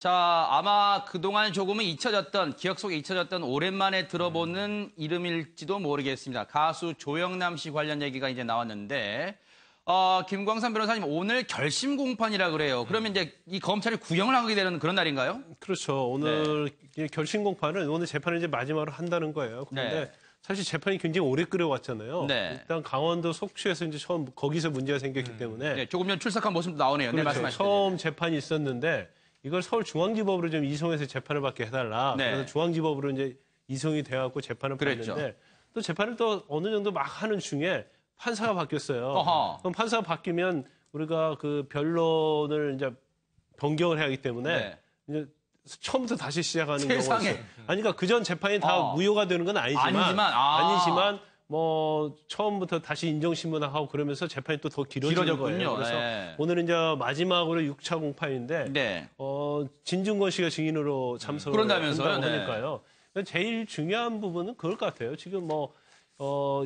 자, 아마 그동안 조금은 잊혀졌던, 기억 속에 잊혀졌던 오랜만에 들어보는 이름일지도 모르겠습니다. 가수 조영남 씨 관련 얘기가 이제 나왔는데, 김광삼 변호사님, 오늘 결심 공판이라 그래요. 그러면 이제 이 검찰이 구형을 하게 되는 그런 날인가요? 그렇죠. 오늘 결심 공판은 오늘 재판을 이제 마지막으로 한다는 거예요. 그런데 사실 재판이 굉장히 오래 끌어왔잖아요. 일단 강원도 속초에서 이제 처음 거기서 문제가 생겼기 때문에 조금 전 출석한 모습도 나오네요. 그렇죠. 말씀하시죠. 처음 재판이 있었는데 이걸 서울중앙지법으로 좀 이송해서 재판을 받게 해달라. 그래서 중앙지법으로 이제 이송이 돼갖고 재판을 받는데 또 재판을 또 어느 정도 막 하는 중에 판사가 바뀌었어요. 그럼 판사가 바뀌면 우리가 그 변론을 이제 변경을 해야 하기 때문에 이제 처음부터 다시 시작하는 경우가 있어요. 아니, 그러니까 그전 재판이 다 무효가 되는 건 아니지만 뭐 처음부터 다시 인정신문하고 그러면서 재판이 또 더 길어지는 거예요. 그래서 오늘은 이제 마지막으로 6차 공판인데 진중권 씨가 증인으로 참석을 한다고 하니까요. 제일 중요한 부분은 그럴 것 같아요. 지금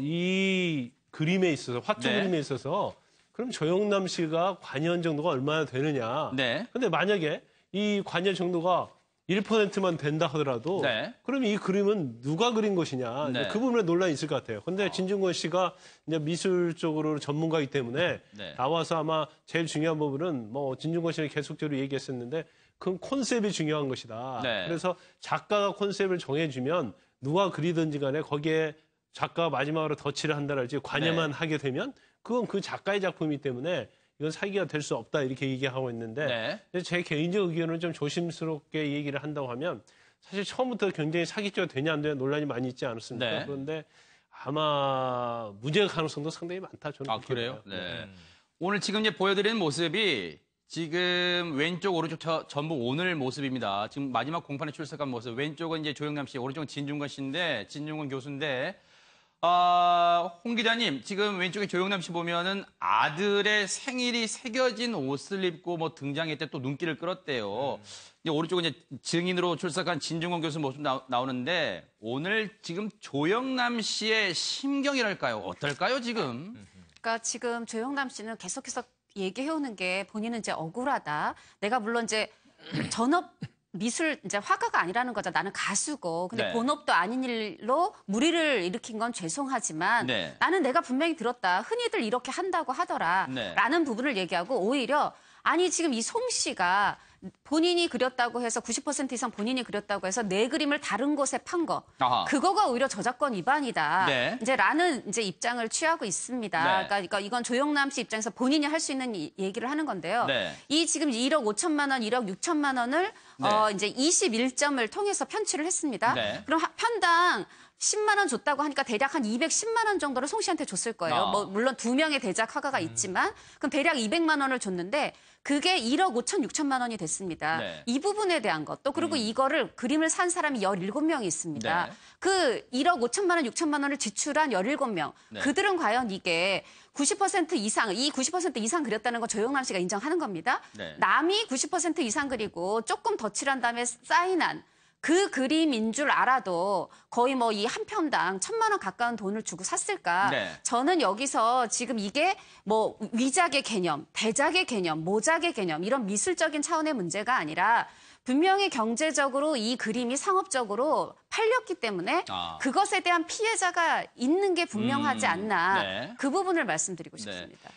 이 그림에 있어서 화투 그림에 있어서 그럼 조영남 씨가 관여한 정도가 얼마나 되느냐. 근데 만약에 이 관여 정도가 1%만 된다 하더라도 그럼 이 그림은 누가 그린 것이냐. 그 부분에 논란이 있을 것 같아요. 그런데 진중권 씨가 이제 미술 쪽으로 전문가이기 때문에 나와서 아마 제일 중요한 부분은 뭐 진중권 씨는 계속적으로 얘기했었는데 그건 콘셉트이 중요한 것이다. 그래서 작가가 콘셉트를 정해주면 누가 그리든지 간에 거기에 작가가 마지막으로 덧칠을 한다랄지 관여만 하게 되면 그건 그 작가의 작품이기 때문에 이건 사기가 될 수 없다 이렇게 얘기하고 있는데 제 개인적 의견은 좀 조심스럽게 얘기를 한다고 하면 사실 처음부터 굉장히 사기죄가 되냐 안 되냐 논란이 많이 있지 않았습니까? 그런데 아마 무죄 가능성도 상당히 많다 저는 그래요? 오늘 지금 이제 보여드리는 모습이 지금 왼쪽 오른쪽 전부 오늘 모습입니다. 지금 마지막 공판에 출석한 모습. 왼쪽은 이제 조영남 씨, 오른쪽은 진중권 씨인데 진중권 교수인데 홍 기자님, 지금 왼쪽에 조영남 씨 보면은 아들의 생일이 새겨진 옷을 입고 뭐 등장했대 또 눈길을 끌었대요. 이제 오른쪽은 이제 증인으로 출석한 진중권 교수 모습 나오는데 오늘 지금 조영남 씨의 심경이랄까요? 어떨까요, 지금? 그러니까 지금 조영남 씨는 계속해서 얘기해오는 게 본인은 이제 억울하다. 내가 물론 이제 전업 미술 이제 화가가 아니라는 거죠. 나는 가수고. 근데 본업도 아닌 일로 무리를 일으킨 건 죄송하지만 나는 내가 분명히 들었다. 흔히들 이렇게 한다고 하더라. 라는 부분을 얘기하고 오히려 아니 지금 이 송 씨가 본인이 그렸다고 해서 90% 이상 본인이 그렸다고 해서 내 그림을 다른 곳에 판 거. 그거가 오히려 저작권 위반이다. 이제 라는 이제 입장을 취하고 있습니다. 그러니까 이건 조영남 씨 입장에서 본인이 할 수 있는 얘기를 하는 건데요. 이 지금 1억 5천만 원, 1억 6천만 원을 이제 21점을 통해서 편취를 했습니다. 그럼 편당 10만 원 줬다고 하니까 대략 한 210만 원 정도를 송 씨한테 줬을 거예요. 뭐 물론 2명의 대작 화가가 있지만 그럼 대략 200만 원을 줬는데 그게 1억 5천 6천만 원이 됐습니다. 이 부분에 대한 것도 그리고 이거를 그림을 산 사람이 17명이 있습니다. 그 1억 5천만 원 6천만 원을 지출한 17명. 그들은 과연 이게 90% 이상, 이 90% 이상 그렸다는 거 조영남 씨가 인정하는 겁니다. 남이 90% 이상 그리고 조금 덧칠한 다음에 사인한 그 그림인 줄 알아도 거의 뭐 이 한 편당 1,000만 원 가까운 돈을 주고 샀을까? 저는 여기서 지금 이게 뭐 위작의 개념, 대작의 개념, 모작의 개념 이런 미술적인 차원의 문제가 아니라 분명히 경제적으로 이 그림이 상업적으로 팔렸기 때문에 그것에 대한 피해자가 있는 게 분명하지 않나 그 부분을 말씀드리고 싶습니다.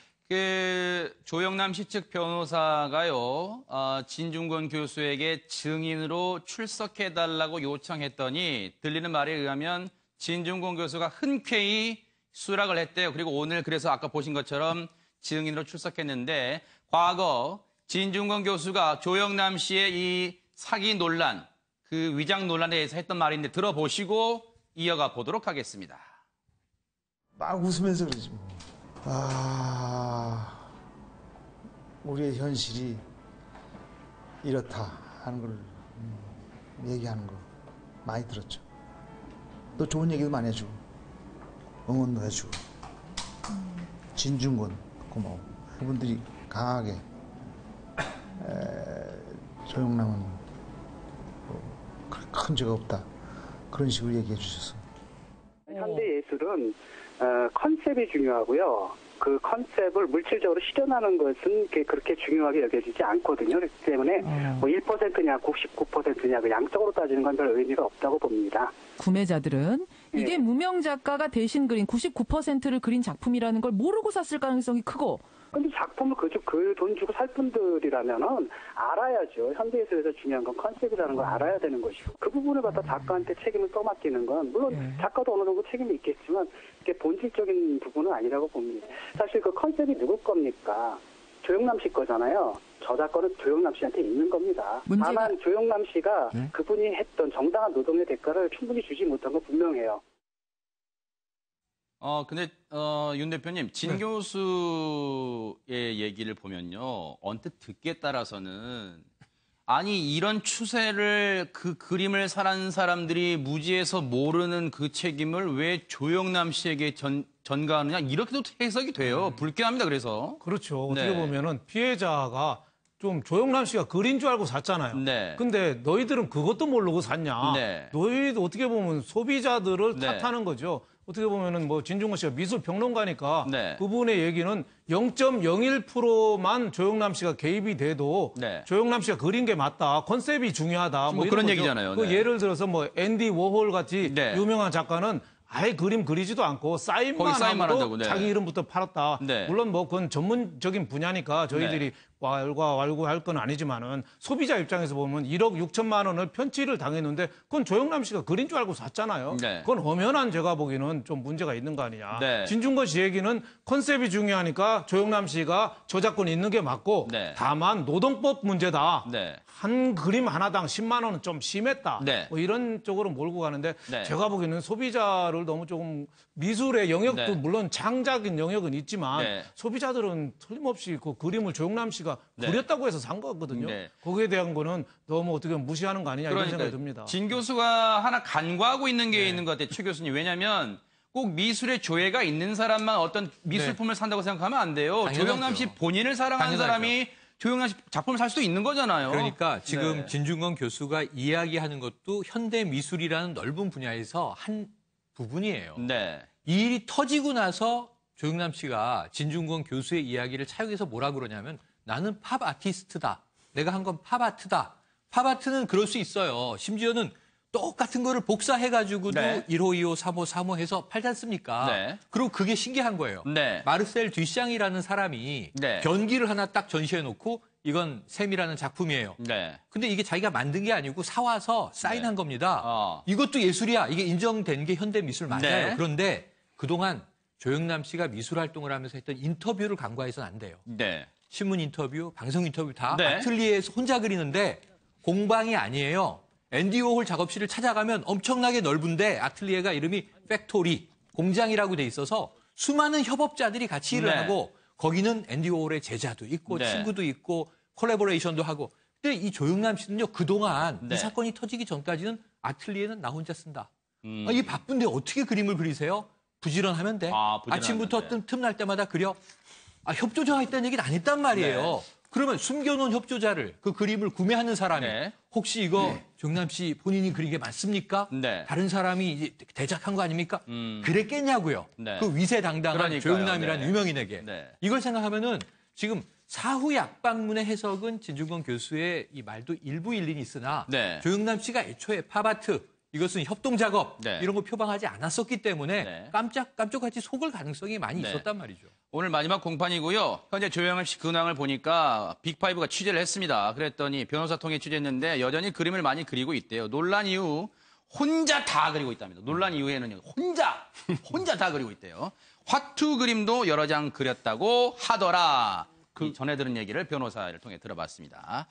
조영남 씨 측 변호사가요, 진중권 교수에게 증인으로 출석해달라고 요청했더니 들리는 말에 의하면 진중권 교수가 흔쾌히 수락을 했대요. 그리고 오늘 그래서 아까 보신 것처럼 증인으로 출석했는데 과거 진중권 교수가 조영남 씨의 이 사기 논란, 그 위장 논란에 대해서 했던 말인데 들어보시고 이어가 보도록 하겠습니다. 막 웃으면서 그러지 뭐. 우리의 현실이 이렇다 하는 걸 얘기하는 거 많이 들었죠. 또 좋은 얘기도 많이 해주고 응원도 해주고 진중권 고마워. 그분들이 강하게 조영남은 큰 죄가 없다 그런 식으로 얘기해 주셔서 현대 예술은 컨셉이 중요하고요. 그 컨셉을 물질적으로 실현하는 것은 그렇게 중요하게 여겨지지 않거든요. 그렇기 때문에 뭐 1%냐 99%냐 그 양적으로 따지는 건 별 의미가 없다고 봅니다. 구매자들은 이게 무명 작가가 대신 그린 99%를 그린 작품이라는 걸 모르고 샀을 가능성이 크고 근데 작품을 그 돈 주고 살 분들이라면은 알아야죠. 현대예술에서 중요한 건 컨셉이라는 걸 알아야 되는 것이고 그 부분을 갖다 작가한테 책임을 떠맡기는 건 물론 작가도 어느 정도 책임이 있겠지만 이게 본질적인 부분은 아니라고 봅니다. 사실 그 컨셉이 누구 겁니까? 조영남 씨 거잖아요. 저작권은 조영남 씨한테 있는 겁니다. 다만 조영남 씨가 그분이 했던 정당한 노동의 대가를 충분히 주지 못한 건 분명해요. 근데, 윤 대표님, 진 교수의 얘기를 보면요. 언뜻 듣기에 따라서는, 아니, 이런 추세를 그 그림을 사는 사람들이 무지해서 모르는 그 책임을 왜 조영남 씨에게 전가하느냐? 이렇게도 해석이 돼요. 불쾌합니다, 그래서. 그렇죠. 어떻게 보면은 피해자가 좀 조영남 씨가 그린 줄 알고 샀잖아요. 네. 근데 너희들은 그것도 모르고 샀냐. 네. 너희도 어떻게 보면 소비자들을 네. 탓하는 거죠. 어떻게 보면은 뭐 진중권 씨가 미술 평론가니까 네. 그분의 얘기는 0.01%만 조영남 씨가 개입이 돼도 네. 조영남 씨가 그린 게 맞다. 컨셉이 중요하다. 뭐 이런 그런 거죠. 얘기잖아요. 그 네. 예를 들어서 뭐 앤디 워홀 같이 네. 유명한 작가는 아예 그림 그리지도 않고 사인만 거기 사인만 하고 한다고, 네. 자기 이름부터 팔았다. 네. 물론 뭐 그건 전문적인 분야니까 저희들이 왈가왈부할 건 아니지만은 소비자 입장에서 보면 1억 6천만 원을 편취를 당했는데 그건 조영남 씨가 그린 줄 알고 샀잖아요. 네. 그건 엄연한 제가 보기에는 좀 문제가 있는 거 아니냐. 네. 진중권 씨 얘기는 컨셉이 중요하니까 조영남 씨가 저작권이 있는 게 맞고 네. 다만 노동법 문제다. 네. 한 그림 하나당 10만 원은 좀 심했다. 네. 뭐 이런 쪽으로 몰고 가는데 네. 제가 보기에는 소비자를 너무 조금 미술의 영역도 네. 물론 창작인 영역은 있지만 네. 소비자들은 틀림없이 그 그림을 조영남 씨가 네. 그렸다고 해서 산 거거든요. 네. 거기에 대한 거는 너무 어떻게 보면 무시하는 거 아니냐 이런 생각이 듭니다. 진 교수가 하나 간과하고 있는 게 있는 것 같아요, 최 교수님. 왜냐하면 꼭 미술에 조예가 있는 사람만 어떤 미술품을 산다고 생각하면 안 돼요. 당연하죠. 조영남 씨 본인을 사랑하는 당연하죠. 사람이 조영남 씨 작품을 살 수도 있는 거잖아요. 그러니까 지금 네. 진중권 교수가 이야기하는 것도 현대 미술이라는 넓은 분야에서 한 부분이에요. 네. 이 일이 터지고 나서 조영남 씨가 진중권 교수의 이야기를 차용해서 뭐라 그러냐면 나는 팝 아티스트다. 내가 한 건 팝 아트다. 팝 아트는 그럴 수 있어요. 심지어는 똑같은 거를 복사해가지고도 네. 1호, 2호, 3호, 3호 해서 팔지 않습니까? 네. 그리고 그게 신기한 거예요. 네. 마르셀 듀샹이라는 사람이 네. 변기를 하나 딱 전시해놓고 이건 샘이라는 작품이에요. 네. 근데 이게 자기가 만든 게 아니고 사와서 사인한 네. 겁니다. 이것도 예술이야. 이게 인정된 게 현대 미술 맞아요. 네. 그런데 그동안 조영남 씨가 미술 활동을 하면서 했던 인터뷰를 간과해서는 안 돼요. 네. 신문 인터뷰, 방송 인터뷰 다 네. 아틀리에에서 혼자 그리는데 공방이 아니에요. 앤디 워홀 작업실을 찾아가면 엄청나게 넓은데 아틀리에가 이름이 팩토리, 공장이라고 돼 있어서 수많은 협업자들이 같이 일을 네. 하고 거기는 앤디 워홀의 제자도 있고 네. 친구도 있고 콜라보레이션도 하고. 근데 이 조영남 씨는요. 그동안 네. 이 사건이 터지기 전까지는 아틀리에는 나 혼자 쓴다. 이 바쁜데 어떻게 그림을 그리세요? 부지런하면 돼. 부지런하면 아침부터 돼. 틈날 때마다 그려. 협조자가 있다는 얘기는 안 했단 말이에요. 네. 그러면 숨겨놓은 협조자를 그 그림을 구매하는 사람이 네. 혹시 이거 조영남 씨 본인이 그린 게 맞습니까? 네. 다른 사람이 이제 대작한 거 아닙니까? 그랬겠냐고요. 네. 그 위세당당한 그러니까요. 조영남이라는 네. 유명인에게. 네. 이걸 생각하면은 지금 사후 약방문의 해석은 진중권 교수의 이 말도 일부 일리는 있으나 네. 조영남 씨가 애초에 팝아트 이것은 협동작업 네. 이런 거 표방하지 않았었기 때문에 네. 깜짝같이 속을 가능성이 많이 네. 있었단 말이죠. 오늘 마지막 공판이고요. 현재 조영남 씨 근황을 보니까 빅5가 취재를 했습니다. 그랬더니 변호사 통해 취재했는데 여전히 그림을 많이 그리고 있대요. 논란 이후 혼자 다 그리고 있답니다. 논란 이후에는 혼자 다 그리고 있대요. 화투 그림도 여러 장 그렸다고 하더라. 이 전해 들은 얘기를 변호사를 통해 들어봤습니다.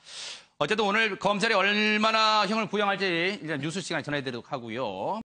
어쨌든 오늘 검찰이 얼마나 형을 구형할지 일단 뉴스 시간에 전해드리도록 하고요.